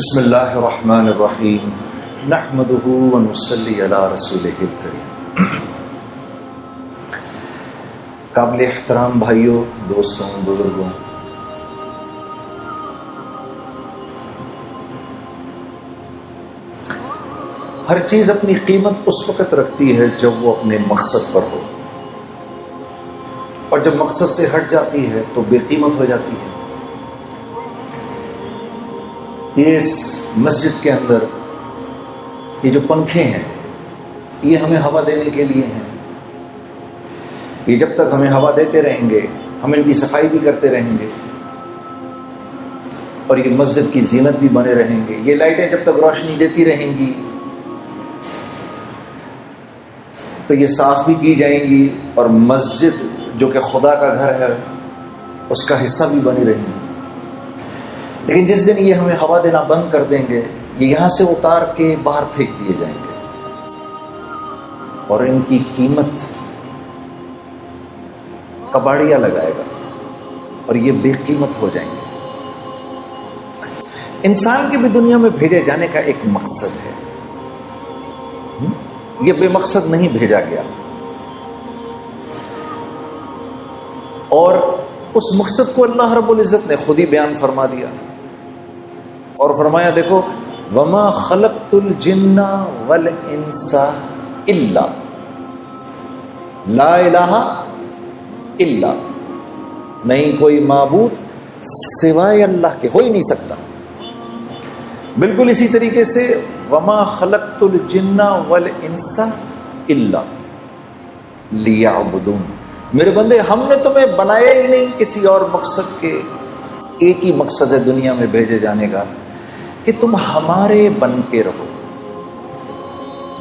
بسم اللہ الرحمن الرحیم نحمدہ ونصلی علی رسولہ الکریم۔ قابل احترام بھائیوں، دوستوں، بزرگوں، ہر چیز اپنی قیمت اس وقت رکھتی ہے جب وہ اپنے مقصد پر ہو، اور جب مقصد سے ہٹ جاتی ہے تو بے قیمت ہو جاتی ہے۔ اس مسجد کے اندر یہ جو پنکھے ہیں یہ ہمیں ہوا دینے کے لیے ہیں۔ یہ جب تک ہمیں ہوا دیتے رہیں گے ہم ان کی صفائی بھی کرتے رہیں گے، اور یہ مسجد کی زینت بھی بنے رہیں گے۔ یہ لائٹیں جب تک روشنی دیتی رہیں گی تو یہ صاف بھی کی جائیں گی، اور مسجد جو کہ خدا کا گھر ہے اس کا حصہ بھی بنی رہیں گی۔ لیکن جس دن یہ ہمیں ہوا دینا بند کر دیں گے، یہ یہاں سے اتار کے باہر پھینک دیے جائیں گے، اور ان کی قیمت کباڑیا لگائے گا اور یہ بے قیمت ہو جائیں گے۔ انسان کے بھی دنیا میں بھیجے جانے کا ایک مقصد ہے، یہ بے مقصد نہیں بھیجا گیا، اور اس مقصد کو اللہ رب العزت نے خود ہی بیان فرما دیا، اور فرمایا دیکھو وما خلقت الجن والانس الا لا الہ الا، نہیں کوئی معبود سوائے اللہ کے ہو ہی نہیں سکتا۔ بالکل اسی طریقے سے وما خلقت الجن والانس الا لیعبدون، میرے بندے ہم نے تمہیں بنایا ہی نہیں کسی اور مقصد کے، ایک ہی مقصد ہے دنیا میں بھیجے جانے کا کہ تم ہمارے بن کے رہو،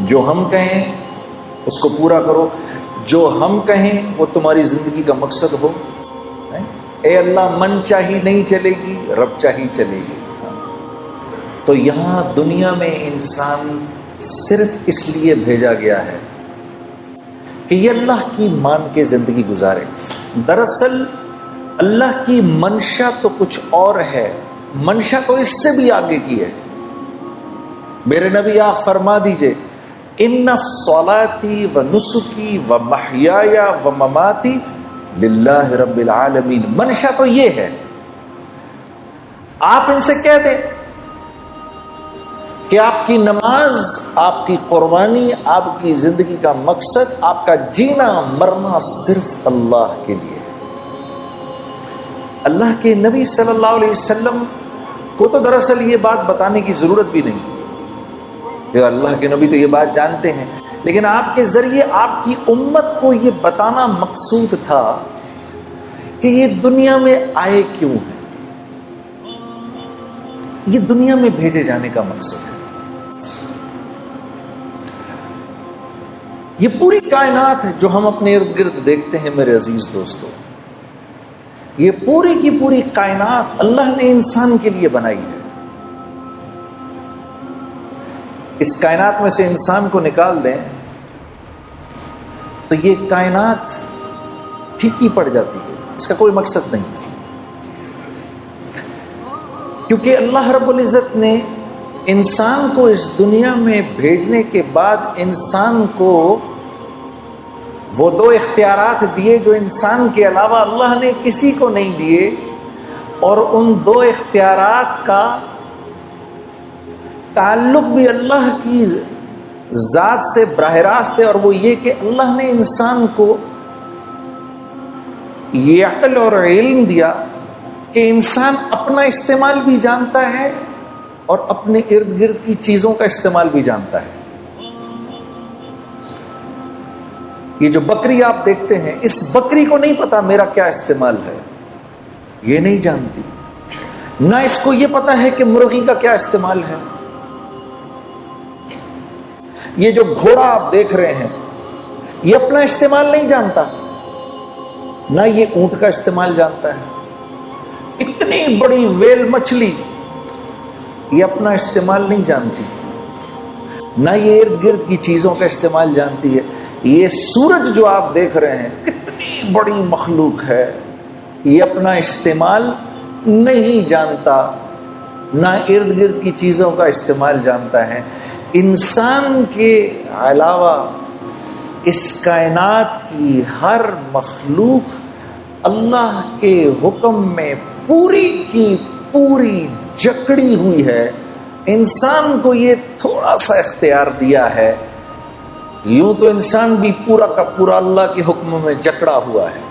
جو ہم کہیں اس کو پورا کرو، جو ہم کہیں وہ تمہاری زندگی کا مقصد ہو۔ اے اللہ من چاہی نہیں چلے گی، رب چاہی چلے گی۔ تو یہاں دنیا میں انسان صرف اس لیے بھیجا گیا ہے کہ یہ اللہ کی مان کے زندگی گزارے۔ دراصل اللہ کی منشا تو کچھ اور ہے، منشا تو اس سے بھی آگے کی ہے۔ میرے نبی آپ فرما دیجئے ان صلاتی و نسکی و محیای و مماتی للہ رب العالمین، منشا تو یہ ہے۔ آپ ان سے کہہ دیں کہ آپ کی نماز، آپ کی قربانی، آپ کی زندگی کا مقصد، آپ کا جینا مرنا صرف اللہ کے لیے۔ اللہ کے نبی صلی اللہ علیہ وسلم کو تو دراصل یہ بات بتانے کی ضرورت بھی نہیں، کہ اللہ کے نبی تو یہ بات جانتے ہیں، لیکن آپ کے ذریعے آپ کی امت کو یہ بتانا مقصود تھا کہ یہ دنیا میں آئے کیوں ہیں، یہ دنیا میں بھیجے جانے کا مقصد ہے۔ یہ پوری کائنات ہے جو ہم اپنے ارد گرد دیکھتے ہیں میرے عزیز دوستو، یہ پوری کی پوری کائنات اللہ نے انسان کے لیے بنائی ہے۔ اس کائنات میں سے انسان کو نکال دیں تو یہ کائنات پھیکی پڑ جاتی ہے، اس کا کوئی مقصد نہیں، کیونکہ اللہ رب العزت نے انسان کو اس دنیا میں بھیجنے کے بعد انسان کو وہ دو اختیارات دیے جو انسان کے علاوہ اللہ نے کسی کو نہیں دیے، اور ان دو اختیارات کا تعلق بھی اللہ کی ذات سے براہ راست ہے، اور وہ یہ کہ اللہ نے انسان کو یہ عقل اور علم دیا کہ انسان اپنا استعمال بھی جانتا ہے اور اپنے ارد گرد کی چیزوں کا استعمال بھی جانتا ہے۔ یہ جو بکری آپ دیکھتے ہیں، اس بکری کو نہیں پتا میرا کیا استعمال ہے، یہ نہیں جانتی، نہ اس کو یہ پتا ہے کہ مرغی کا کیا استعمال ہے۔ یہ جو گھوڑا آپ دیکھ رہے ہیں یہ اپنا استعمال نہیں جانتا، نہ یہ اونٹ کا استعمال جانتا ہے۔ اتنی بڑی ویل مچھلی یہ اپنا استعمال نہیں جانتی، نہ یہ ارد گرد کی چیزوں کا استعمال جانتی ہے۔ یہ سورج جو آپ دیکھ رہے ہیں کتنی بڑی مخلوق ہے، یہ اپنا استعمال نہیں جانتا، نہ ارد گرد کی چیزوں کا استعمال جانتا ہے. انسان کے علاوہ اس کائنات کی ہر مخلوق اللہ کے حکم میں پوری کی پوری جکڑی ہوئی ہے. انسان کو یہ تھوڑا سا اختیار دیا ہے. یوں تو انسان بھی پورا کا پورا اللہ کے حکم میں جکڑا ہوا ہے.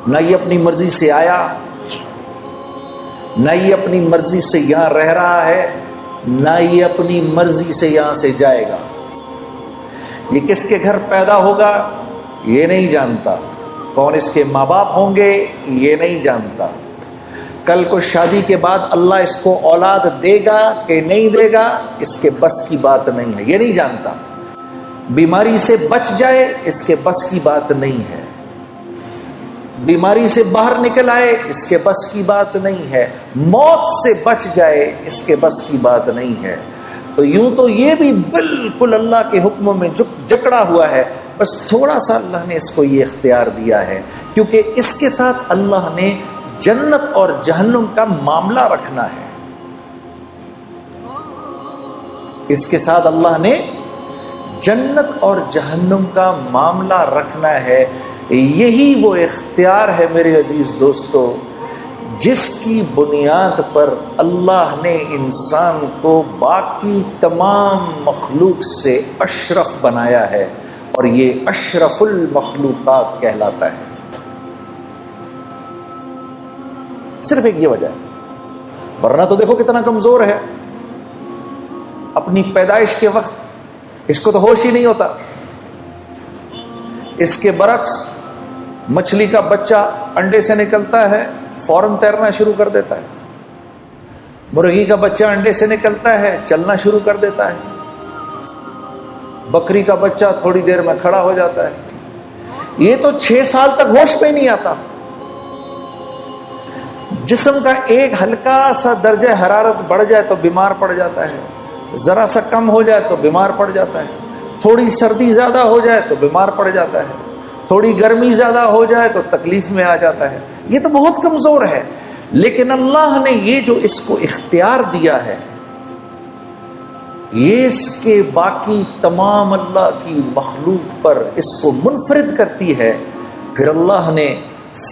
نہ یہ اپنی مرضی سے آیا، نہ یہ اپنی مرضی سے یہاں رہ رہا ہے، نہ یہ اپنی مرضی سے یہاں سے جائے گا. یہ کس کے گھر پیدا ہوگا یہ نہیں جانتا. کون اس کے ماں باپ ہوں گے یہ نہیں جانتا. کل کو شادی کے بعد اللہ اس کو اولاد دے گا کہ نہیں دے گا اس کے بس کی بات نہیں ہے، یہ نہیں جانتا. بیماری سے بچ جائے اس کے بس کی بات نہیں ہے. بیماری سے باہر نکل آئے اس کے بس کی بات نہیں ہے. موت سے بچ جائے اس کے بس کی بات نہیں ہے. تو یوں تو یہ بھی بالکل اللہ کے حکم میں جکڑا ہوا ہے. بس تھوڑا سا اللہ نے اس کو یہ اختیار دیا ہے کیونکہ اس کے ساتھ اللہ نے جنت اور جہنم کا معاملہ رکھنا ہے. اس کے ساتھ اللہ نے جنت اور جہنم کا معاملہ رکھنا ہے. یہی وہ اختیار ہے میرے عزیز دوستو جس کی بنیاد پر اللہ نے انسان کو باقی تمام مخلوق سے اشرف بنایا ہے اور یہ اشرف المخلوقات کہلاتا ہے. صرف ایک یہ وجہ ہے، ورنہ تو دیکھو کتنا کمزور ہے. اپنی پیدائش کے وقت اس کو تو ہوش ہی نہیں ہوتا. اس کے برعکس مچھلی کا بچہ انڈے سے نکلتا ہے فوراً تیرنا شروع کر دیتا ہے. مرغی کا بچہ انڈے سے نکلتا ہے چلنا شروع کر دیتا ہے. بکری کا بچہ تھوڑی دیر میں کھڑا ہو جاتا ہے. یہ تو 6 سال تک ہوش پہ نہیں آتا. جسم کا ایک ہلکا سا درجہ حرارت بڑھ جائے تو بیمار پڑ جاتا ہے، ذرا سا کم ہو جائے تو بیمار پڑ جاتا ہے، تھوڑی سردی زیادہ ہو جائے تو بیمار پڑ جاتا ہے، تھوڑی گرمی زیادہ ہو جائے تو تکلیف میں آ جاتا ہے. یہ تو بہت کمزور ہے. لیکن اللہ نے یہ جو اس کو اختیار دیا ہے یہ اس کے باقی تمام اللہ کی مخلوق پر اس کو منفرد کرتی ہے. پھر اللہ نے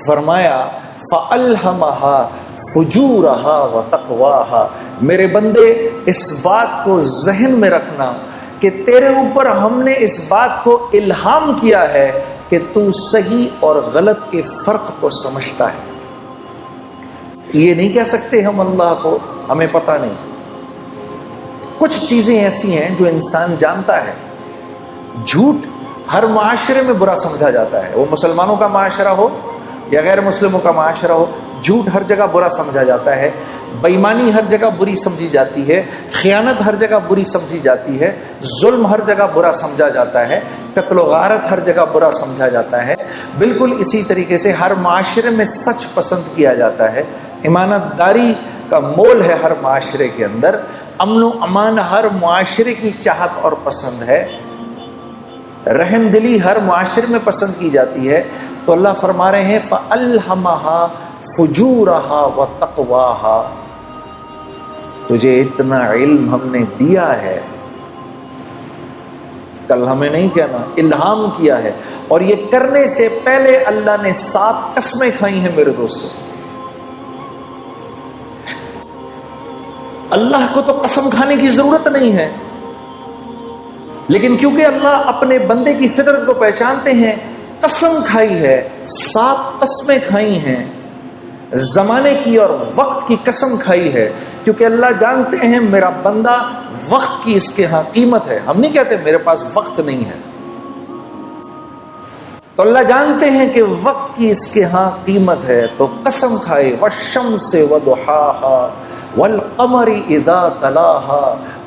فرمایا فَأَلْهَمَهَا فُجُورَهَا وَتَقْوَاهَا. میرے بندے اس بات کو ذہن میں رکھنا کہ تیرے اوپر ہم نے اس بات کو الہام کیا ہے کہ تو صحیح اور غلط کے فرق کو سمجھتا ہے. یہ نہیں کہہ سکتے ہم اللہ کو ہمیں پتہ نہیں. کچھ چیزیں ایسی ہیں جو انسان جانتا ہے. جھوٹ ہر معاشرے میں برا سمجھا جاتا ہے، وہ مسلمانوں کا معاشرہ ہو یا غیر مسلموں کا معاشرہ ہو. جھوٹ ہر جگہ برا سمجھا جاتا ہے. بےایمانی ہر جگہ بری سمجھی جاتی ہے. خیانت ہر جگہ بری سمجھی جاتی ہے. ظلم ہر جگہ برا سمجھا جاتا ہے. قتل و غارت ہر جگہ برا سمجھا جاتا ہے. بالکل اسی طریقے سے ہر معاشرے میں سچ پسند کیا جاتا ہے. امانت داری کا مول ہے ہر معاشرے کے اندر. امن و امان ہر معاشرے کی چاہت اور پسند ہے. رحم دلی ہر معاشرے میں پسند کی جاتی ہے. تو اللہ فرما رہے ہیں فَأَلْهَمَهَا فُجُورَهَا وَتَقْوَاهَا. تجھے اتنا علم ہم نے دیا ہے، کل ہمیں نہیں کہنا، الہام کیا ہے. اور یہ کرنے سے پہلے اللہ نے 7 قسمیں کھائی ہیں میرے دوستو. اللہ کو تو قسم کھانے کی ضرورت نہیں ہے، لیکن کیونکہ اللہ اپنے بندے کی فطرت کو پہچانتے ہیں قسم کھائی ہے. 7 قسمیں کھائی ہیں. زمانے کی اور وقت کی قسم کھائی ہے کیونکہ اللہ جانتے ہیں میرا بندہ وقت کی اس کے ہاں قیمت ہے. ہم نہیں کہتے میرے پاس وقت نہیں ہے. تو اللہ جانتے ہیں کہ وقت کی اس کے ہاں قیمت ہے تو قسم کھائے والشمس وضحاها والقمر اذا تلاها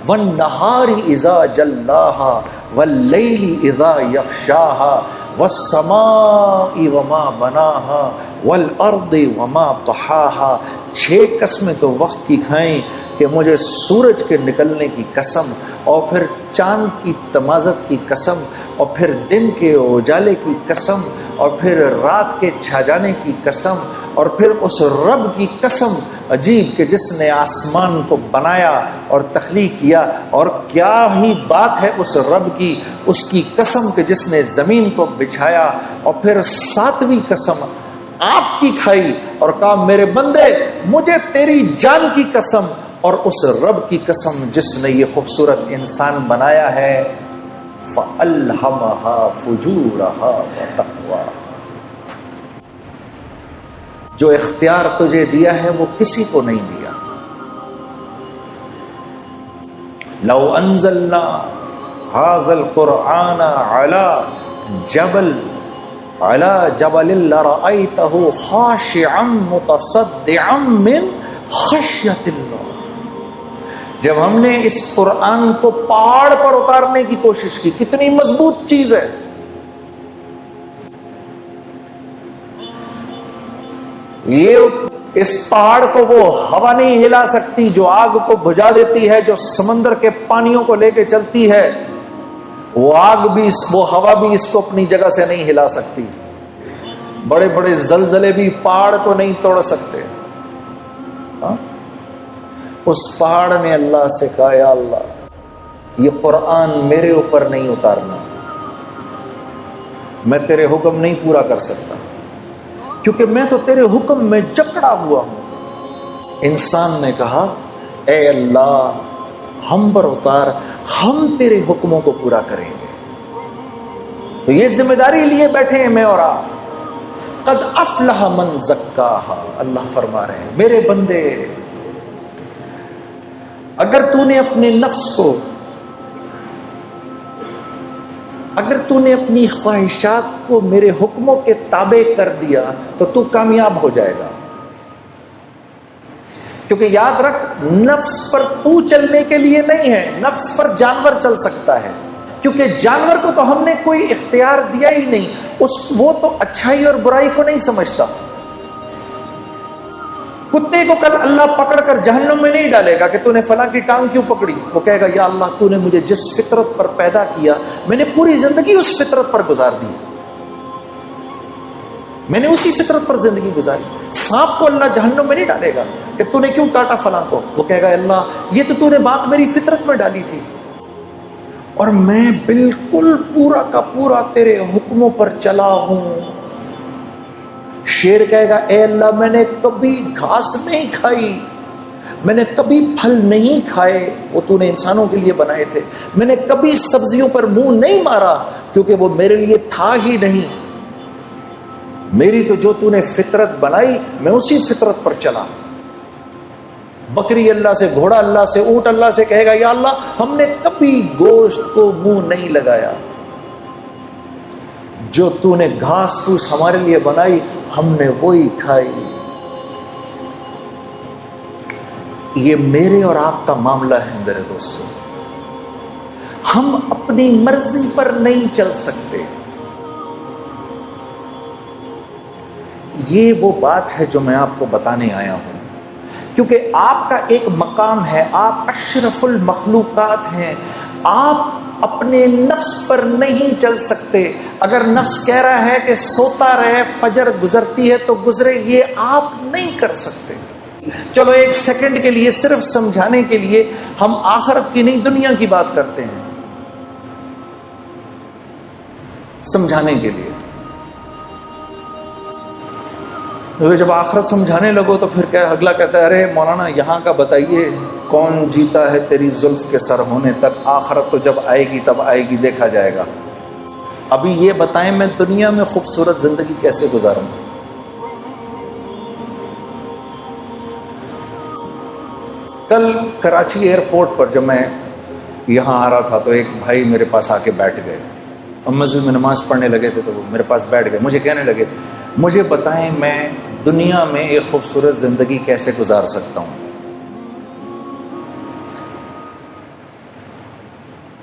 والنهار اذا جلاها واللیل اذا یغشاها والسماء وما بناها والارض وما طحاها. 6 قسمیں تو وقت کی کھائیں کہ مجھے سورج کے نکلنے کی قسم اور پھر چاند کی تمازت کی قسم اور پھر دن کے اجالے کی قسم اور پھر رات کے چھا جانے کی قسم اور پھر اس رب کی قسم عجیب کہ جس نے آسمان کو بنایا اور تخلیق کیا، اور کیا ہی بات ہے اس رب کی، اس کی قسم کہ جس نے زمین کو بچھایا اور پھر ساتویں قسم آپ کی کھائی اور کہا میرے بندے مجھے تیری جان کی قسم، اور اس رب کی قسم جس نے یہ خوبصورت انسان بنایا ہے، فَأَلْهَمَهَا فُجُورَهَا وَتَقْوَاهَا، جو اختیار تجھے دیا ہے وہ کسی کو نہیں دیا۔ لو انزلنا هذا القرآن على جبل لرأيته خاشعا متصدعا من خشية الله، جب ہم نے اس قرآن کو پہاڑ پر اتارنے کی کوشش کی، کتنی مضبوط چیز ہے، یہ اس پہاڑ کو وہ ہوا نہیں ہلا سکتی جو آگ کو بجھا دیتی ہے، جو سمندر کے پانیوں کو لے کے چلتی ہے، وہ آگ بھی وہ ہوا بھی اس کو اپنی جگہ سے نہیں ہلا سکتی، بڑے بڑے زلزلے بھی پہاڑ کو نہیں توڑ سکتے۔ اس پہاڑ نے اللہ سے کہا یا اللہ یہ قرآن میرے اوپر نہیں اتارنا، میں تیرے حکم نہیں پورا کر سکتا کیونکہ میں تو تیرے حکم میں جکڑا ہوا ہوں۔ انسان نے کہا اے اللہ ہم پر اتار، ہم تیرے حکموں کو پورا کریں گے۔ تو یہ ذمہ داری لیے بیٹھے ہیں میں اور آپ۔ قد افلح من زکاہا، اللہ فرما رہے ہیں میرے بندے اگر تو نے اپنے نفس کو، اگر تو نے اپنی خواہشات کو میرے حکموں کے تابع کر دیا تو تو کامیاب ہو جائے گا، کیونکہ یاد رکھ نفس پر تو چلنے کے لیے نہیں ہے، نفس پر جانور چل سکتا ہے، کیونکہ جانور کو تو ہم نے کوئی اختیار دیا ہی نہیں، وہ تو اچھائی اور برائی کو نہیں سمجھتا۔ کتے کو کل اللہ پکڑ کر جہنم میں نہیں ڈالے گا کہ تو نے فلاں کی ٹانگ کیوں پکڑی، وہ کہے گا یا اللہ تو نے مجھے جس فطرت پر پیدا کیا میں نے پوری زندگی اس فطرت پر گزار دی، میں نے اسی فطرت پر زندگی گزاری۔ سانپ کو اللہ جہنم میں نہیں ڈالے گا کہ تو نے کیوں کاٹا فلاں کو، وہ کہے گا اللہ یہ تو نے بات میری فطرت میں ڈالی تھی اور میں بالکل پورا کا پورا تیرے حکموں پر چلا ہوں۔ شیر کہے گا اے اللہ میں نے کبھی گھاس نہیں کھائی، میں نے کبھی پھل نہیں کھائے، وہ تو نے انسانوں کے لیے بنائے تھے، میں نے کبھی سبزیوں پر منہ نہیں مارا کیونکہ وہ میرے لیے تھا ہی نہیں، میری تو جو تو نے فطرت بنائی میں اسی فطرت پر چلا۔ بکری اللہ سے، گھوڑا اللہ سے، اونٹ اللہ سے کہے گا یا اللہ ہم نے کبھی گوشت کو منہ نہیں لگایا، جو تو نے گھاس پھوس ہمارے لیے بنائی ہم نے وہی کھائی۔ یہ میرے اور آپ کا معاملہ ہے میرے دوستوں، ہم اپنی مرضی پر نہیں چل سکتے۔ یہ وہ بات ہے جو میں آپ کو بتانے آیا ہوں، کیونکہ آپ کا ایک مقام ہے، آپ اشرف المخلوقات ہیں، آپ اپنے نفس پر نہیں چل سکتے۔ اگر نفس کہہ رہا ہے کہ سوتا رہے فجر گزرتی ہے تو گزرے، یہ آپ نہیں کر سکتے۔ چلو ایک سیکنڈ کے لیے صرف سمجھانے کے لیے ہم آخرت کی نہیں دنیا کی بات کرتے ہیں، سمجھانے کے لیے۔ جب آخرت سمجھانے لگو تو پھر کیا اگلا کہتا ہے ارے مولانا یہاں کا بتائیے کون جیتا ہے تیری زلف کے سر ہونے تک، آخرت تو جب آئے گی تب آئے گی، دیکھا جائے گا۔ ابھی یہ بتائیں میں دنیا میں خوبصورت زندگی کیسے گزاروں؟ کل کراچی ایئرپورٹ پر جب میں یہاں آ رہا تھا تو ایک بھائی میرے پاس آ کے بیٹھ گئے، اور مسجد میں نماز پڑھنے لگے تھے تو وہ میرے پاس بیٹھ گئے، مجھے کہنے لگے مجھے بتائیں میں دنیا میں ایک خوبصورت زندگی کیسے گزار سکتا ہوں؟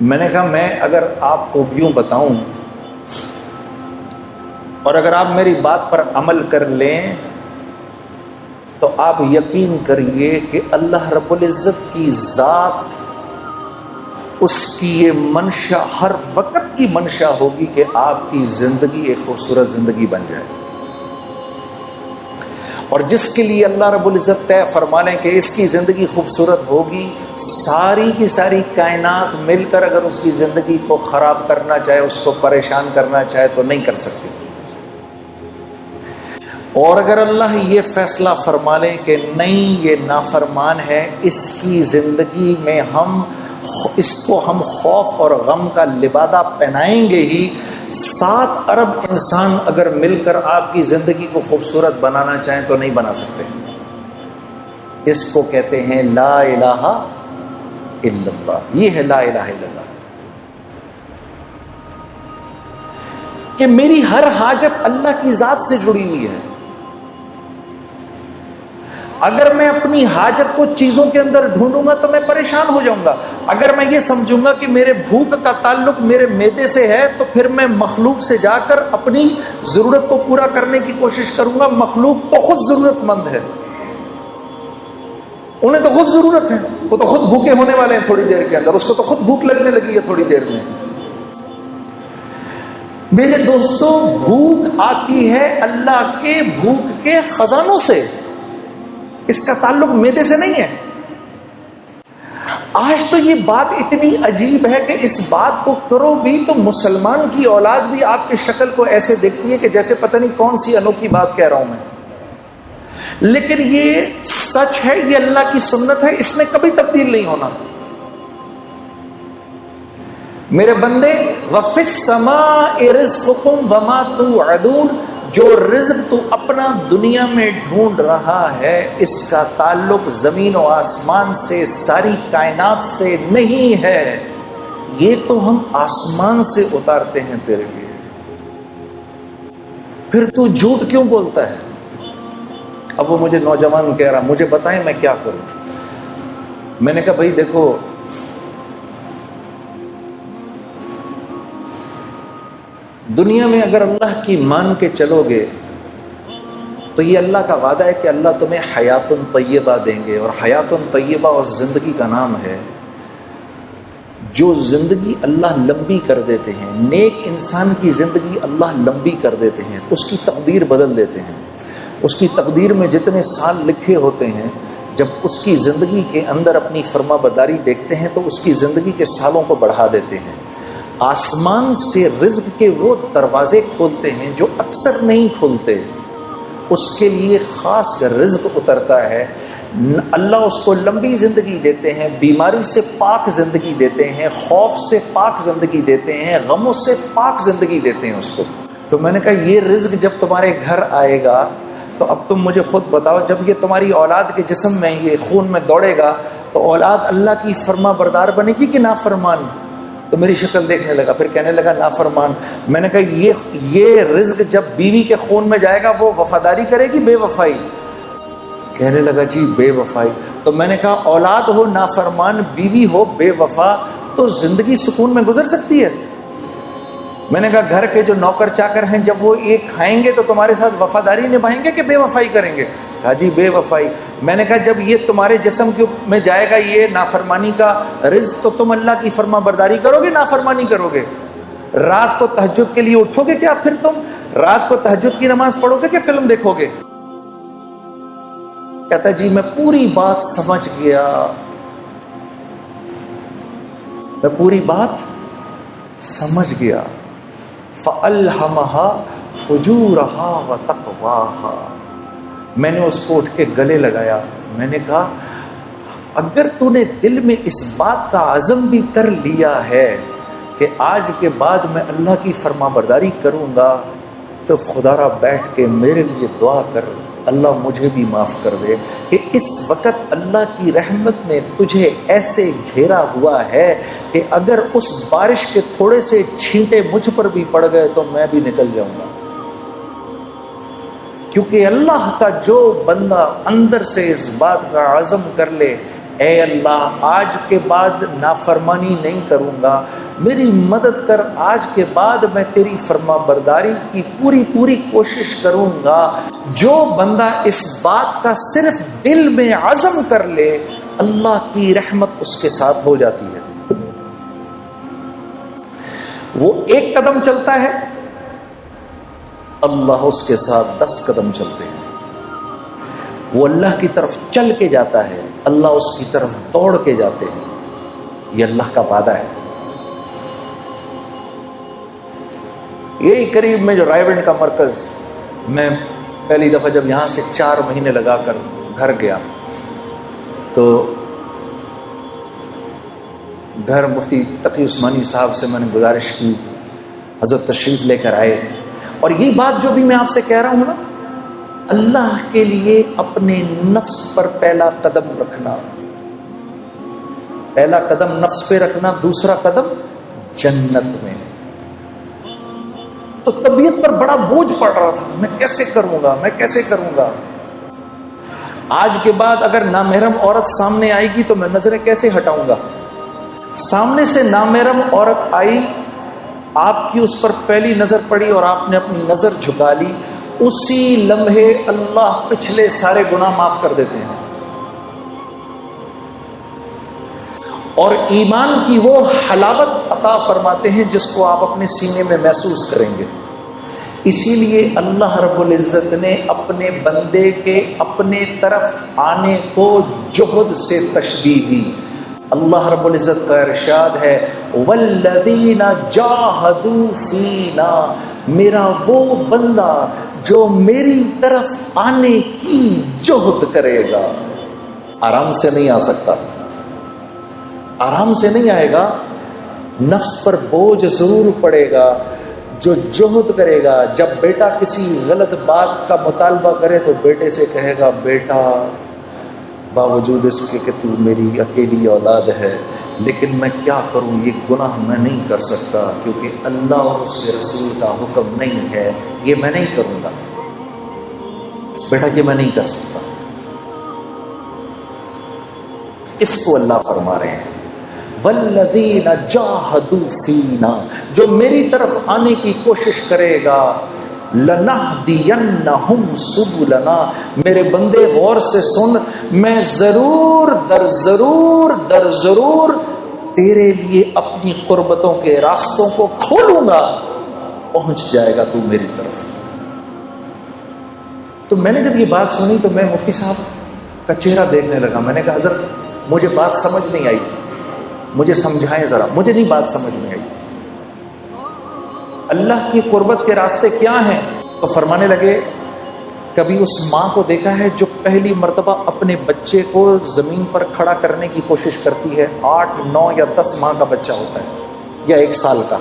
میں نے کہا میں اگر آپ کو یوں بتاؤں اور اگر آپ میری بات پر عمل کر لیں تو آپ یقین کریے کہ اللہ رب العزت کی ذات، اس کی یہ منشا ہر وقت کی منشا ہوگی کہ آپ کی زندگی ایک خوبصورت زندگی بن جائے، اور جس کے لیے اللہ رب العزت طے فرما لیں کہ اس کی زندگی خوبصورت ہوگی، ساری کی ساری کائنات مل کر اگر اس کی زندگی کو خراب کرنا چاہے، اس کو پریشان کرنا چاہے تو نہیں کر سکتی۔ اور اگر اللہ یہ فیصلہ فرما لیں کہ نہیں یہ نافرمان ہے، اس کی زندگی میں اس کو ہم خوف اور غم کا لبادہ پہنائیں گے ہی، 7 ارب انسان اگر مل کر آپ کی زندگی کو خوبصورت بنانا چاہیں تو نہیں بنا سکتے۔ اس کو کہتے ہیں لا الہ الا اللہ۔ یہ ہے لا الہ الا اللہ، کہ میری ہر حاجت اللہ کی ذات سے جڑی ہوئی ہے۔ اگر میں اپنی حاجت کو چیزوں کے اندر ڈھونڈوں گا تو میں پریشان ہو جاؤں گا۔ اگر میں یہ سمجھوں گا کہ میرے بھوک کا تعلق میرے معدے سے ہے تو پھر میں مخلوق سے جا کر اپنی ضرورت کو پورا کرنے کی کوشش کروں گا۔ مخلوق تو خود ضرورت مند ہے، انہیں تو خود ضرورت ہے، وہ تو خود بھوکے ہونے والے ہیں تھوڑی دیر کے اندر، اس کو تو خود بھوک لگنے لگی ہے تھوڑی دیر میں۔ میرے دوستوں، بھوک آتی ہے اللہ کے بھوک کے خزانوں سے، اس کا تعلق معدے سے نہیں ہے۔ آج تو یہ بات اتنی عجیب ہے کہ اس بات کو کرو بھی تو مسلمان کی اولاد بھی آپ کی شکل کو ایسے دیکھتی ہے کہ جیسے پتہ نہیں کون سی انوکھی بات کہہ رہا ہوں میں، لیکن یہ سچ ہے، یہ اللہ کی سنت ہے، اس نے کبھی تبدیل نہیں ہونا۔ میرے بندے، وَفِي السَّمَاءِ رِزْقُكُمْ وَمَا تُوعَدُونَ، جو رزق تو اپنا دنیا میں ڈھونڈ رہا ہے اس کا تعلق زمین و آسمان سے، ساری کائنات سے نہیں ہے، یہ تو ہم آسمان سے اتارتے ہیں تیرے لیے، پھر تو جھوٹ کیوں بولتا ہے؟ اب وہ مجھے نوجوان کہہ رہا، مجھے بتائیں میں کیا کروں؟ میں نے کہا بھائی دیکھو، دنیا میں اگر اللہ کی مان کے چلو گے تو یہ اللہ کا وعدہ ہے کہ اللہ تمہیں حیات طیبہ دیں گے، اور حیات طیبہ اور زندگی کا نام ہے۔ جو زندگی اللہ لمبی کر دیتے ہیں، نیک انسان کی زندگی اللہ لمبی کر دیتے ہیں، اس کی تقدیر بدل دیتے ہیں۔ اس کی تقدیر میں جتنے سال لکھے ہوتے ہیں، جب اس کی زندگی کے اندر اپنی فرما برداری دیکھتے ہیں تو اس کی زندگی کے سالوں کو بڑھا دیتے ہیں۔ آسمان سے رزق کے وہ دروازے کھولتے ہیں جو اکثر نہیں کھولتے، اس کے لیے خاص رزق اترتا ہے۔ اللہ اس کو لمبی زندگی دیتے ہیں، بیماری سے پاک زندگی دیتے ہیں، خوف سے پاک زندگی دیتے ہیں، غموں سے پاک زندگی دیتے ہیں اس کو۔ تو میں نے کہا یہ رزق جب تمہارے گھر آئے گا تو اب تم مجھے خود بتاؤ، جب یہ تمہاری اولاد کے جسم میں یہ خون میں دوڑے گا تو اولاد اللہ کی فرما بردار بنے گی کہ نافرمان؟ تو میری شکل دیکھنے لگا، پھر کہنے لگا نافرمان۔ میں نے کہا یہ رزق جب بیوی کے خون میں جائے گا وہ وفاداری کرے گی بے وفائی؟ کہنے لگا جی بے وفائی۔ تو میں نے کہا اولاد ہو نافرمان، بیوی ہو بے وفا، تو زندگی سکون میں گزر سکتی ہے؟ میں نے کہا گھر کے جو نوکر چاکر ہیں جب وہ یہ کھائیں گے تو تمہارے ساتھ وفاداری نبھائیں گے کہ بے وفائی کریں گے؟ کہا جی بے وفائی۔ میں نے کہا جب یہ تمہارے جسم میں جائے گا یہ نافرمانی کا رزق تو تم اللہ کی فرما برداری کرو گے نافرمانی کرو گے؟ رات کو تہجد کے لیے اٹھو گے کیا پھر تم؟ رات کو تہجد کی نماز پڑھو گے کہ فلم دیکھو گے؟ کہتا جی میں پوری بات سمجھ گیا، میں پوری بات سمجھ گیا۔ فَأَلْهَمَهَا فُجُورَهَا وَتَقْوَاهَا۔ میں نے اس کو اٹھ کے گلے لگایا، میں نے کہا اگر تو نے دل میں اس بات کا عزم بھی کر لیا ہے کہ آج کے بعد میں اللہ کی فرما برداری کروں گا تو خدا را بیٹھ کے میرے لیے دعا کر، اللہ مجھے بھی معاف کر دے کہ اس وقت اللہ کی رحمت نے تجھے ایسے گھیرا ہوا ہے کہ اگر اس بارش کے تھوڑے سے چھینٹے مجھ پر بھی پڑ گئے تو میں بھی نکل جاؤں گا۔ کیونکہ اللہ کا جو بندہ اندر سے اس بات کا عزم کر لے، اے اللہ آج کے بعد نافرمانی نہیں کروں گا، میری مدد کر، آج کے بعد میں تیری فرما برداری کی پوری کوشش کروں گا، جو بندہ اس بات کا صرف دل میں عزم کر لے اللہ کی رحمت اس کے ساتھ ہو جاتی ہے۔ وہ ایک قدم چلتا ہے، اللہ اس کے ساتھ 10 قدم چلتے ہیں۔ وہ اللہ کی طرف چل کے جاتا ہے، اللہ اس کی طرف دوڑ کے جاتے ہیں. یہ اللہ کا وعدہ ہے. یہی قریب میں جو رائے گنج کا مرکز، میں پہلی دفعہ جب یہاں سے 4 مہینے لگا کر گھر گیا تو گھر مفتی تقی عثمانی صاحب سے میں نے گزارش کی، حضرت تشریف لے کر آئے. اور یہ بات جو بھی میں آپ سے کہہ رہا ہوں نا، اللہ کے لیے اپنے نفس پر پہلا قدم رکھنا، پہلا قدم نفس پہ رکھنا، دوسرا قدم جنت میں. تو طبیعت پر بڑا بوجھ پڑ رہا تھا، میں کیسے کروں گا، میں کیسے کروں گا. آج کے بعد اگر نامحرم عورت سامنے آئے گی تو میں نظریں کیسے ہٹاؤں گا. سامنے سے نامحرم عورت آئی، آپ کی اس پر پہلی نظر پڑی اور آپ نے اپنی نظر جھکا لی، اسی لمحے اللہ پچھلے سارے گناہ معاف کر دیتے ہیں. اور ایمان کی وہ حلاوت عطا فرماتے ہیں جس کو آپ اپنے سینے میں محسوس کریں گے. اسی لیے اللہ رب العزت نے اپنے بندے کے اپنے طرف آنے کو جہد سے تشبیہ دی. اللہ رب العزت کا ارشاد ہے والذین جاہدوا فینا، میرا وہ بندہ جو میری طرف آنے کی جہد کرے گا. آرام سے نہیں آ سکتا، آرام سے نہیں آئے گا، نفس پر بوجھ ضرور پڑے گا. جو جہد کرے گا، جب بیٹا کسی غلط بات کا مطالبہ کرے تو بیٹے سے کہے گا بیٹا باوجود اس کے کہ تو میری اکیلی اولاد ہے، لیکن میں کیا کروں، یہ گناہ میں نہیں کر سکتا کیونکہ اللہ اور اس کے رسول کا حکم نہیں ہے، یہ میں نہیں کروں گا بیٹا، یہ میں نہیں کر سکتا. اس کو اللہ فرما رہے ہیں والذین جاہدوا فینا، جو میری طرف آنے کی کوشش کرے گا، لنہدینہم سبلنا، میرے بندے غور سے سن، میں ضرور در ضرور تیرے لیے اپنی قربتوں کے راستوں کو کھولوں گا، پہنچ جائے گا تو میری طرف. تو میں نے جب یہ بات سنی تو میں مفتی صاحب کا چہرہ دیکھنے لگا. میں نے کہا حضرت مجھے بات سمجھ نہیں آئی، مجھے سمجھائیں ذرا، مجھے نہیں بات سمجھ میں آئی. اللہ کی قربت کے راستے کیا ہیں؟ تو فرمانے لگے کبھی اس ماں کو دیکھا ہے جو پہلی مرتبہ اپنے بچے کو زمین پر کھڑا کرنے کی کوشش کرتی ہے، 8، 9 یا 10 ماہ کا بچہ ہوتا ہے یا 1 سال کا.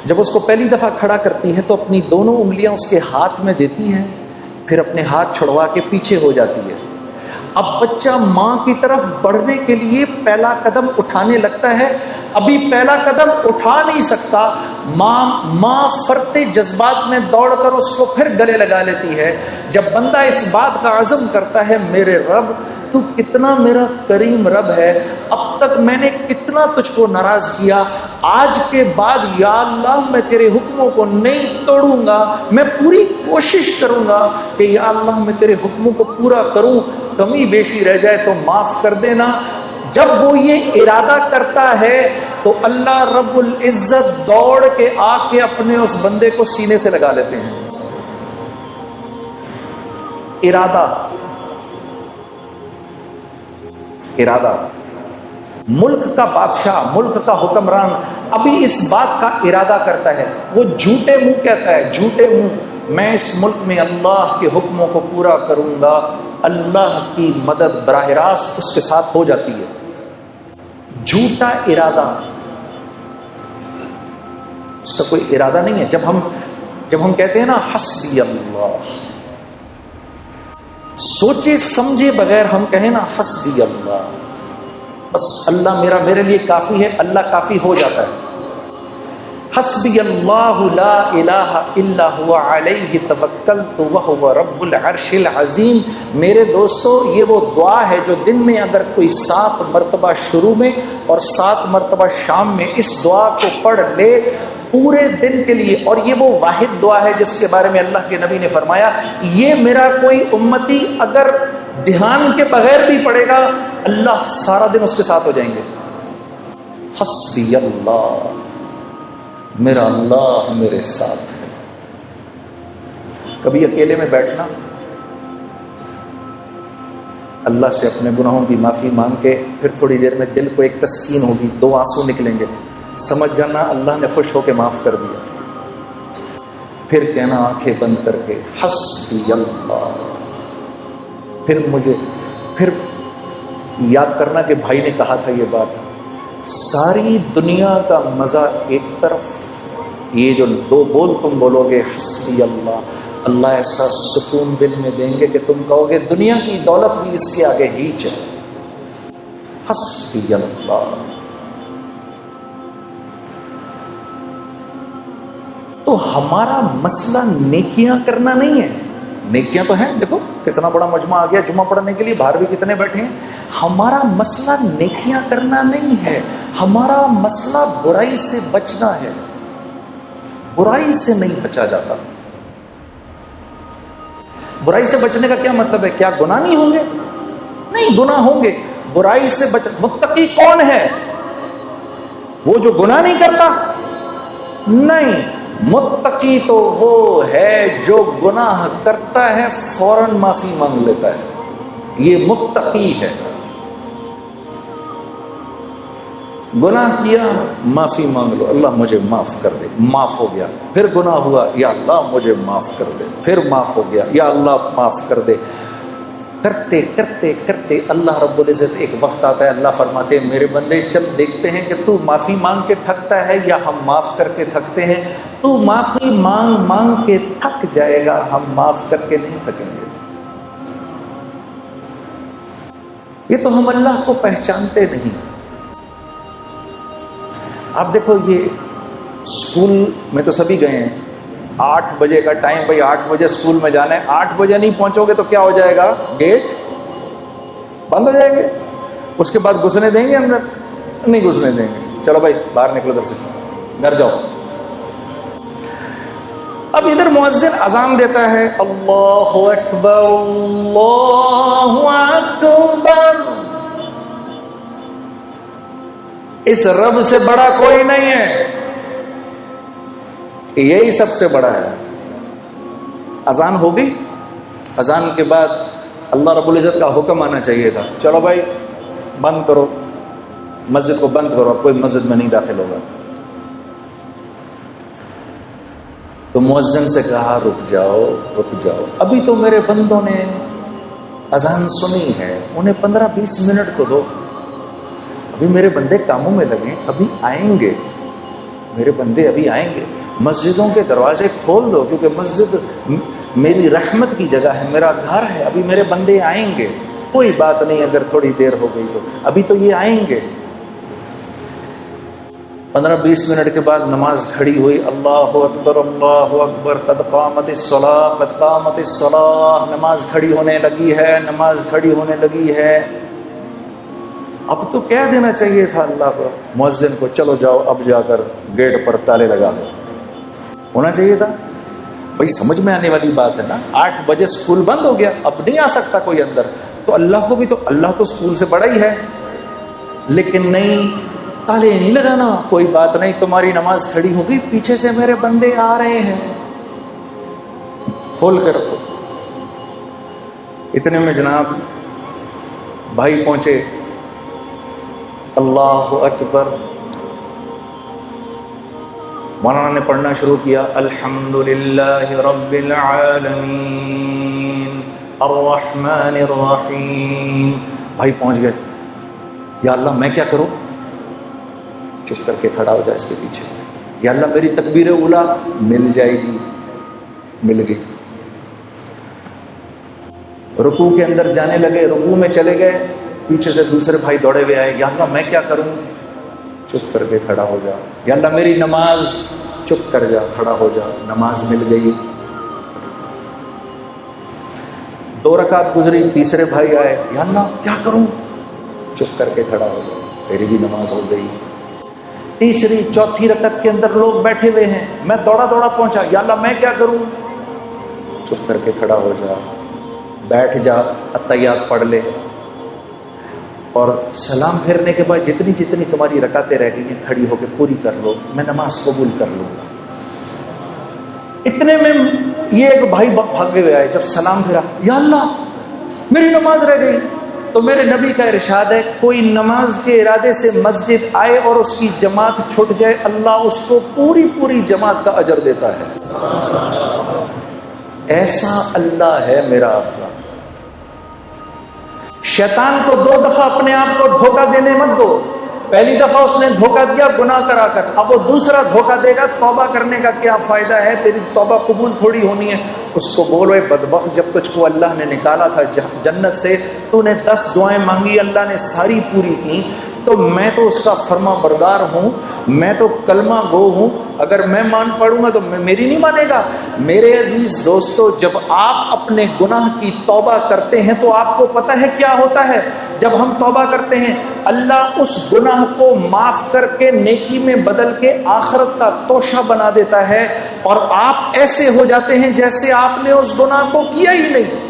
جب اس کو پہلی دفعہ کھڑا کرتی ہے تو اپنی دونوں انگلیاں اس کے ہاتھ میں دیتی ہیں، پھر اپنے ہاتھ چھڑوا کے پیچھے ہو جاتی ہے. اب بچہ ماں کی طرف بڑھنے کے لیے پہلا قدم اٹھانے لگتا ہے، ابھی پہلا قدم اٹھا نہیں سکتا، ماں فرتے جذبات میں دوڑ کر اس کو پھر گلے لگا لیتی ہے. جب بندہ اس بات کا عزم کرتا ہے میرے رب تو کتنا میرا کریم رب ہے، اب تک میں نے کتنا تجھ کو ناراض کیا، آج کے بعد یا اللہ میں تیرے حکموں کو نہیں توڑوں گا، میں پوری کوشش کروں گا کہ یا اللہ میں تیرے حکموں کو پورا کروں، کمی بیشی رہ جائے تو معاف کر دینا. جب وہ یہ ارادہ کرتا ہے تو اللہ رب العزت دوڑ کے آ کے اپنے اس بندے کو سینے سے لگا لیتے ہیں. ارادہ ملک کا بادشاہ، ملک کا حکمران ابھی اس بات کا ارادہ کرتا ہے، وہ جھوٹے منہ کہتا ہے، جھوٹے منہ میں اس ملک میں اللہ کے حکموں کو پورا کروں گا، اللہ کی مدد براہ راست اس کے ساتھ ہو جاتی ہے. جھوٹا ارادہ، اس کا کوئی ارادہ نہیں ہے. جب ہم کہتے ہیں نا حسبی اللہ، سوچے سمجھے بغیر ہم کہیں نا حسبی اللہ، بس اللہ میرے لیے کافی ہے، اللہ کافی ہو جاتا ہے. حسبی اللہ لا الہ الا هو علیہ توکلت وہو رب العرش العظیم. میرے دوستو یہ وہ دعا ہے جو دن میں اگر کوئی 7 مرتبہ شروع میں اور 7 مرتبہ شام میں اس دعا کو پڑھ لے پورے دن کے لیے، اور یہ وہ واحد دعا ہے جس کے بارے میں اللہ کے نبی نے فرمایا یہ میرا کوئی امتی اگر دھیان کے بغیر بھی پڑھے گا اللہ سارا دن اس کے ساتھ ہو جائیں گے. حسبی اللہ، میرا اللہ میرے ساتھ ہے. کبھی اکیلے میں بیٹھنا، اللہ سے اپنے گناہوں کی معافی مانگ کے پھر تھوڑی دیر میں دل کو ایک تسکین ہوگی، 2 آنسو نکلیں گے، سمجھ جانا اللہ نے خوش ہو کے معاف کر دیا۔ پھر کہنا آنکھیں بند کر کے حسبی اللہ، پھر یاد کرنا کہ بھائی نے کہا تھا یہ بات، ساری دنیا کا مزہ ایک طرف، یہ جو 2 بول تم بولو گے حسبی اللہ، اللہ ایسا سکون دل میں دیں گے کہ تم کہو گے دنیا کی دولت بھی اس کے آگے ہیچ ہے۔ حسبی اللہ۔ تو ہمارا مسئلہ نیکیاں کرنا نہیں ہے، نیکیاں تو ہیں، دیکھو کتنا بڑا مجمع آ گیا جمعہ پڑھنے کے لیے، باہر بھی کتنے بیٹھے ہیں۔ ہمارا مسئلہ نیکیاں کرنا نہیں ہے، ہمارا مسئلہ برائی سے بچنا ہے۔ برائی سے نہیں بچا جاتا۔ برائی سے بچنے کا کیا مطلب ہے؟ کیا گناہ نہیں ہوں گے؟ نہیں، گناہ ہوں گے۔ برائی سے متقی کون ہے؟ وہ جو گناہ نہیں کرتا؟ نہیں، متقی تو وہ ہے جو گناہ کرتا ہے فوراً معافی مانگ لیتا ہے، یہ متقی ہے۔ گناہ کیا معافی مانگ لو، اللہ مجھے معاف کر دے، معاف ہو گیا۔ پھر گناہ ہوا، یا اللہ مجھے معاف کر دے، پھر معاف ہو گیا، یا اللہ معاف کر دے۔ کرتے کرتے کرتے اللہ رب العزت ایک وقت آتا ہے، اللہ فرماتے ہیں میرے بندے چل دیکھتے ہیں کہ تو معافی مانگ کے تھکتا ہے یا ہم معاف کر کے تھکتے ہیں۔ تو معافی مانگ مانگ کے تھک جائے گا، ہم معاف کر کے نہیں تھکیں گے۔ یہ تو ہم اللہ کو پہچانتے نہیں۔ آپ دیکھو، یہ اسکول میں تو سبھی گئے ہیں، 8 بجے کا ٹائم، بھائی 8 بجے اسکول میں جانا ہے، 8 بجے نہیں پہنچو گے تو کیا ہو جائے گا؟ گیٹ بند ہو جائیں گے۔ اس کے بعد گھسنے دیں گے اندر؟ نہیں گھسنے دیں گے، چلو بھائی باہر نکلو ادھر سے، گھر جاؤ۔ اب ادھر مؤذن اذان دیتا ہے، اللہ اکبر اللہ اکبر، اس رب سے بڑا کوئی نہیں ہے، یہی سب سے بڑا ہے۔ اذان ہو گئی، اذان کے بعد اللہ رب العزت کا حکم آنا چاہیے تھا، چلو بھائی بند کرو، مسجد کو بند کرو، اب کوئی مسجد میں نہیں داخل ہوگا۔ تو مؤذن سے کہا رک جاؤ رک جاؤ، ابھی تو میرے بندوں نے اذان سنی ہے، انہیں 15-20 منٹ تو دو، ابھی میرے بندے کاموں میں لگے، ابھی آئیں گے، میرے بندے ابھی آئیں گے۔ مسجدوں کے دروازے کھول دو، کیونکہ مسجد میری رحمت کی جگہ ہے، میرا گھر ہے، ابھی میرے بندے آئیں گے، کوئی بات نہیں اگر تھوڑی دیر ہو گئی تو، ابھی تو یہ آئیں گے۔ 15-20 منٹ کے بعد نماز کھڑی ہوئی، اللہ اکبر، قد قامت الصلاۃ، قد قامت الصلاۃ، نماز کھڑی ہونے لگی ہے، نماز کھڑی ہونے لگی ہے۔ اب تو کہہ دینا چاہیے تھا اللہ کو، مؤذن کو، چلو جاؤ اب جا کر گیٹ پر تالے لگا دو، ہونا چاہیے تھا۔ بھائی سمجھ میں آنے والی بات ہے نا، 8 بجے اسکول بند ہو گیا، اب نہیں آ سکتا کوئی اندر، تو اللہ کو بھی تو، اللہ تو اسکول سے بڑا ہی ہے، لیکن نہیں، تالے نہیں لگانا، کوئی بات نہیں، تمہاری نماز کھڑی ہوگی، پیچھے سے میرے بندے آ رہے ہیں، کھول کے رکھو۔ اتنے میں جناب بھائی پہنچے، اللہ اکبر، مولانا نے پڑھنا شروع کیا، الحمدللہ رب العالمین الرحمن الرحیم۔ بھائی پہنچ گئے، یا اللہ میں کیا کروں؟ چپ کر کے کھڑا ہو جائے اس کے پیچھے، یا اللہ میری تکبیر اولا مل جائے گی، مل گئی۔ رکوع کے اندر جانے لگے، رکوع میں چلے گئے، پیچھے سے دوسرے بھائی دوڑے ہوئے آئے، یا اللہ میں کیا کروں؟ چپ کر کے کھڑا ہو جا، یا اللہ میری نماز، چپ کر جا، کھڑا ہو جا، نماز مل گئی۔ 2 رکعت گزری، تیسرے بھائی آئے، یا اللہ کیا کروں؟ چپ کر کے کھڑا ہو جا، تیری بھی نماز ہو گئی۔ تیسری چوتھی رکعت کے اندر لوگ بیٹھے ہوئے ہیں، میں دوڑا دوڑا پہنچا، یا اللہ میں کیا کروں؟ چپ کر کے کھڑا ہو جا، بیٹھ جا، اتحیات پڑھ لے، اور سلام پھیرنے کے بعد جتنی جتنی تمہاری رکعتیں رہ گئی ہیں کھڑی ہو کے پوری کر لو، میں نماز قبول کر لوں گا۔ اتنے میں یہ ایک بھائی بھاگے ہوئے آئے، جب سلام پھیرا، یا اللہ میری نماز رہ گئی، تو میرے نبی کا ارشاد ہے کوئی نماز کے ارادے سے مسجد آئے اور اس کی جماعت چھٹ جائے، اللہ اس کو پوری پوری جماعت کا اجر دیتا ہے۔ ایسا اللہ ہے میرا آپ کا۔ شیطان کو 2 دفعہ اپنے آپ کو دھوکہ دینے مت دو۔ پہلی دفعہ اس نے دھوکہ دیا گناہ کرا کر، اب وہ دوسرا دھوکہ دے گا توبہ کرنے کا کیا فائدہ ہے، تیری توبہ قبول تھوڑی ہونی ہے۔ اس کو بولو اے بدبخت، جب تجھ کو اللہ نے نکالا تھا جنت سے، تو نے 10 دعائیں مانگی، اللہ نے ساری پوری کی، تو میں تو اس کا فرما بردار ہوں، میں تو کلمہ گو ہوں، اگر میں مان پڑوں گا تو میری نہیں مانے گا۔ میرے عزیز دوستو، جب آپ اپنے گناہ کی توبہ کرتے ہیں تو آپ کو پتہ ہے کیا ہوتا ہے؟ جب ہم توبہ کرتے ہیں اللہ اس گناہ کو معاف کر کے نیکی میں بدل کے آخرت کا توشہ بنا دیتا ہے، اور آپ ایسے ہو جاتے ہیں جیسے آپ نے اس گناہ کو کیا ہی نہیں۔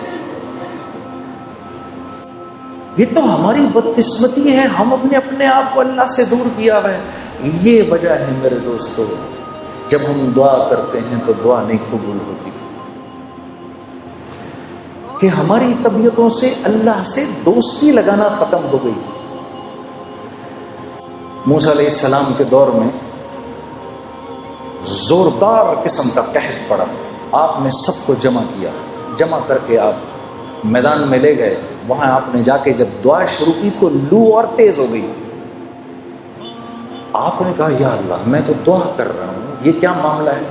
یہ تو ہماری بدقسمتی ہے، ہم اپنے آپ کو اللہ سے دور کیا ہوا ہے۔ یہ وجہ ہے میرے دوستو، جب ہم دعا کرتے ہیں تو دعا نہیں قبول ہوتی، کہ ہماری طبیعتوں سے اللہ سے دوستی لگانا ختم ہو گئی۔ موسیٰ علیہ السلام کے دور میں زوردار قسم کا قحط پڑا، آپ نے سب کو جمع کیا، جمع کر کے آپ میدان میں لے گئے، وہاں آپ نے جا کے جب دعا شروع کی تو لو اور تیز ہو گئی۔ آپ نے کہا یا اللہ میں تو دعا کر رہا ہوں، یہ کیا معاملہ ہے؟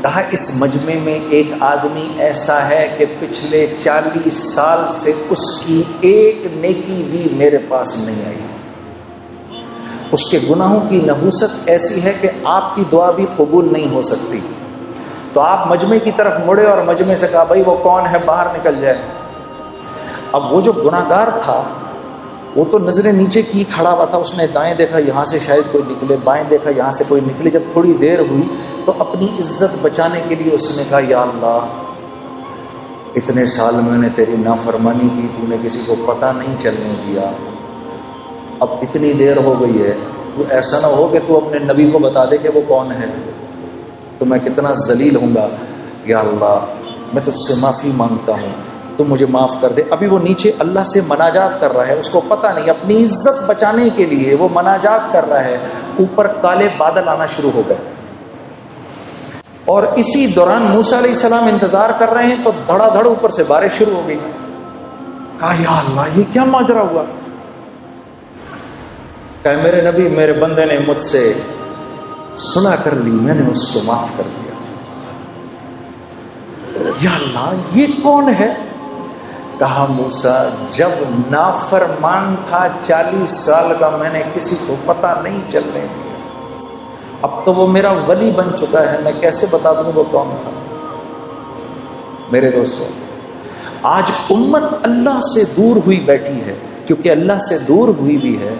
کہا اس مجمع میں ایک آدمی ایسا ہے کہ پچھلے 40 سال سے اس کی ایک نیکی بھی میرے پاس نہیں آئی، اس کے گناہوں کی نحوست ایسی ہے کہ آپ کی دعا بھی قبول نہیں ہو سکتی۔ تو آپ مجمع کی طرف مڑے اور مجمع سے کہا بھائی وہ کون ہے باہر نکل جائے۔ اب وہ جو گناہگار تھا وہ تو نظریں نیچے کی کھڑا ہوا تھا، اس نے دائیں دیکھا یہاں سے شاید کوئی نکلے، بائیں دیکھا یہاں سے کوئی نکلے۔ جب تھوڑی دیر ہوئی تو اپنی عزت بچانے کے لیے اس نے کہا یا اللہ اتنے سال میں نے تیری نافرمانی کی، تو نے کسی کو پتہ نہیں چلنے دیا، اب اتنی دیر ہو گئی ہے، تو ایسا نہ ہو کہ تو اپنے نبی کو بتا دے کہ وہ کون ہے، تو میں کتنا ذلیل ہوں گا۔ یا اللہ میں تجھ سے معافی مانگتا ہوں، تو مجھے معاف کر دے۔ ابھی وہ نیچے اللہ سے مناجات کر رہا ہے، اس کو پتہ نہیں، اپنی عزت بچانے کے لیے وہ مناجات کر رہا ہے۔ اوپر کالے بادل آنا شروع ہو گئے، اور اسی دوران موسیٰ علیہ السلام انتظار کر رہے ہیں تو دھڑا دھڑ اوپر سے بارش شروع ہو گئی۔ کہا یا اللہ یہ کیا ماجرا ہوا؟ کہا میرے نبی میرے بندے نے مجھ سے صلح کر لی، میں نے اس کو معاف کر دیا۔ یا اللہ یہ کون ہے؟ کہا موسیٰ جب نافرمان تھا 40 سال کا، میں نے کسی کو پتہ نہیں چلنے دیا، اب تو وہ میرا ولی بن چکا ہے، میں کیسے بتا دوں وہ کون تھا؟ میرے دوستو آج امت اللہ سے دور ہوئی بیٹھی ہے، کیونکہ اللہ سے دور ہوئی بھی ہے،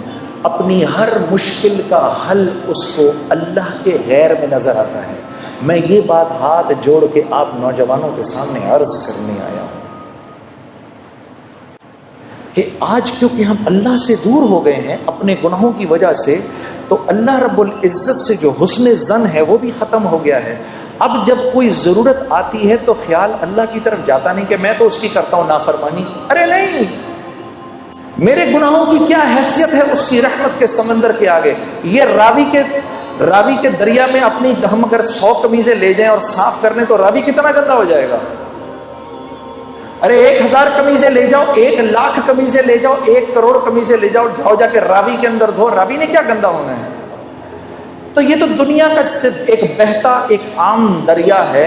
اپنی ہر مشکل کا حل اس کو اللہ کے غیر میں نظر آتا ہے۔ میں یہ بات ہاتھ جوڑ کے آپ نوجوانوں کے سامنے عرض کرنے آیا ہوں کہ آج کیونکہ ہم اللہ سے دور ہو گئے ہیں اپنے گناہوں کی وجہ سے، تو اللہ رب العزت سے جو حسن ظن ہے وہ بھی ختم ہو گیا ہے۔ اب جب کوئی ضرورت آتی ہے تو خیال اللہ کی طرف جاتا نہیں کہ میں تو اس کی کرتا ہوں نافرمانی، ارے نہیں، میرے گناہوں کی کیا حیثیت ہے اس کی رحمت کے سمندر کے آگے۔ یہ راوی کے دریا میں اپنی ہم اگر 100 قمیضیں لے جائیں اور صاف کرنے تو راوی کتنا گندا ہو جائے گا؟ ارے 1000 قمیضیں لے جاؤ، 1,00,000 قمیضیں لے جاؤ، 1 کروڑ قمیضیں لے جاؤ، جاؤ جا کے راوی کے اندر دھو، راوی نے کیا گندا ہونا ہے؟ تو یہ تو دنیا کا ایک بہتا ایک عام دریا ہے،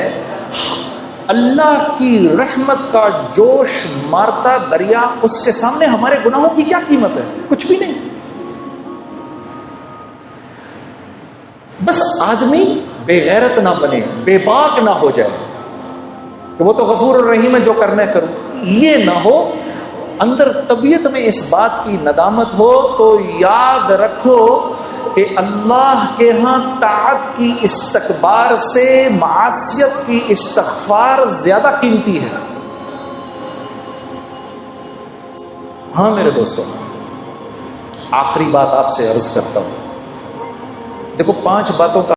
اللہ کی رحمت کا جوش مارتا دریا، اس کے سامنے ہمارے گناہوں کی کیا قیمت ہے؟ کچھ بھی نہیں۔ بس آدمی بے غیرت نہ بنے، بے باک نہ ہو جائے کہ وہ تو غفور الرحیم ہے جو کرنا ہے کرو، یہ نہ ہو، اندر طبیعت میں اس بات کی ندامت ہو تو یاد رکھو کہ اللہ کے ہاں طاعت کی استکبار سے معصیت کی استغفار زیادہ قیمتی ہے۔ ہاں میرے دوستو آخری بات آپ سے عرض کرتا ہوں، دیکھو 5 باتوں کا